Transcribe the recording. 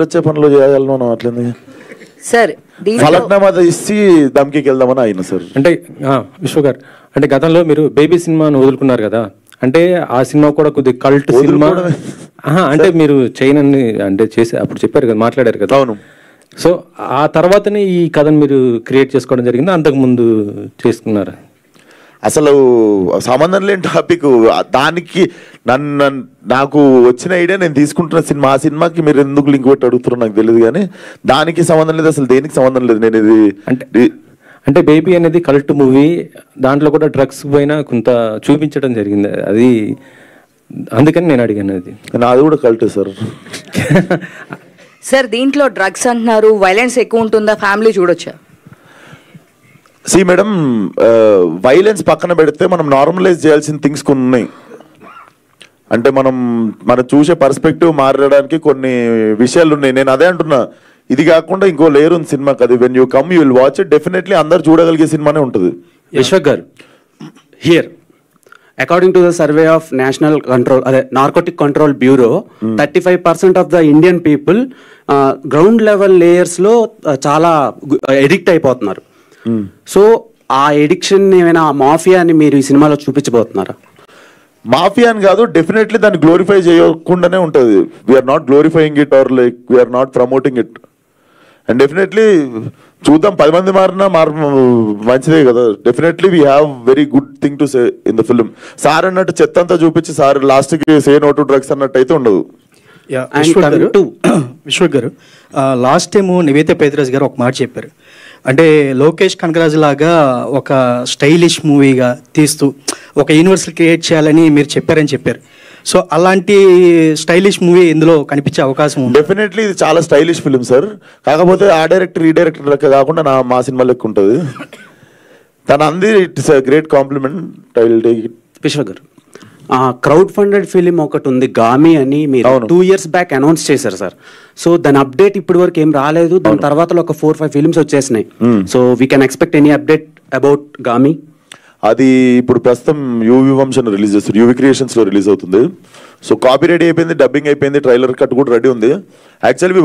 వచ్చే పనులు చేయగలను అట్లేదు సార్ ఫలక్నామా ఇచ్చి దమ్కి వెళ్దామని ఆయన సార్. అంటే విశ్వ గారు, అంటే గతంలో మీరు బేబీ సినిమాను వదులుకున్నారు కదా, అంటే ఆ సినిమా కూడా కొద్దిగా కల్ట్ సినిమా. అంటే మీరు చైనాని అంటే చేసి అప్పుడు చెప్పారు కదా, మాట్లాడారు కదా. అవును. సో ఆ తర్వాతనే ఈ కథను మీరు క్రియేట్ చేసుకోవడం జరిగింది, అంతకు ముందు చేసుకున్నారా? అసలు సంబంధం లేని టాపిక్ దానికి నాకు వచ్చిన ఐడియా నేను తీసుకుంటున్న సినిమా, ఆ సినిమాకి మీరు ఎందుకు లింక్ పెట్టి అడుగుతారో నాకు తెలియదు, కానీ దానికి సంబంధం లేదు, అసలు దేనికి సంబంధం లేదు. నేను ఇది అంటే బేబీ అనేది కల్ట్ మూవీ, దాంట్లో కూడా డ్రగ్స్ పైన కొంత చూపించడం జరిగింది, అది అందుకని నేను అడిగాను. అది నాది కూడా కల్ట్ సార్. సార్ దీంట్లో డ్రగ్స్ అంటున్నారు, వైలెన్స్ ఎక్కువ ఉంటుందా, ఫ్యామిలీ చూడొచ్చా? సి మేడం, వైలెన్స్ పక్కన పెడితే మనం నార్మలైజ్ చేయాల్సిన థింగ్స్ కొన్ని ఉన్నాయి. అంటే మనం చూసే పర్స్పెక్టివ్ మారడానికి కొన్ని విషయాలు ఉన్నాయి. నేను అదే అంటున్నా, ఇది కాకుండా ఇంకో లేయర్ ఉంది సినిమాకి. అది when you come you will watch it, definitely అందరు చూడగలిగే సినిమానే ఉంటుంది. యశ్వక్ గారు, here according to the survey of national control narcotic control bureau 35% of the indian people ground level layers lo చాలా ఎడిక్ట్ అయిపోతున్నారు. సో ఆ ఎడిక్షన్ ఏమైనా మాఫియా అని మీరు ఈ సినిమాలో చూపించబోతున్నారా? మాఫియా అని కాదు, డెఫినెట్లీ దాన్ని గ్లోరిఫై చేయకుండానే ఉంటుంది. We are not glorifying it or like we are not promoting it. And definitely చూద్దాం, 10 మంది మారినా మంచిదే కదా. Definitely we have very good thing to say in the film. Sir అన్నట్టు చెత్త అంతా చూపించి సార్ లాస్ట్కి సే నో టు డ్రగ్స్ అన్నట్టు అయితే ఉండదు. విశ్వక్ గారు, లాస్ట్ టైం నివేత పేదరాజ్ గారు ఒక మాట చెప్పారు, అంటే లోకేష్ కనగరాజు లాగా ఒక స్టైలిష్ మూవీగా తీస్తూ ఒక యూనివర్సల్ క్రియేట్ చేయాలని మీరు చెప్పారని చెప్పారు. సో అలాంటి స్టైలిష్ మూవీ ఇందులో కనిపించే అవకాశం ఉంది? డెఫినెట్లీ ఇది చాలా స్టైలిష్ ఫిల్మ్ సార్. కాకపోతే ఆ డైరెక్టర్ ఈ డైరెక్టర్ లెక్క కాకుండా మా సినిమా లెక్క ఉంటుంది. తన అంది it's a great compliment. I will take it. విశ్వ గారు, క్రౌడ్ ఫండెడ్ ఫిలిం ఒకటి ఉంది గామి అని, మీరు 2 years బ్యాక్ అనౌన్స్ చేశారు సార్. సో దాని అప్డేట్ ఇప్పటి వరకు ఏం రాలేదు. దాని తర్వాత ఒక 4-5 ఫిలిమ్స్ వచ్చేసినాయి. So we can expect any update about Gaami? అది ఇప్పుడు ప్రస్తుతం యువి వంశన్ రిలీజ్ చేస్తారు, యువి క్రియేషన్స్ లో రిలీజ్ అవుతుంది. సో కాపీ రెడీ అయిపోయింది, డబ్బింగ్ అయిపోయింది, ట్రైలర్ కట్ కూడా రెడీ ఉంది. యాక్చువల్లీ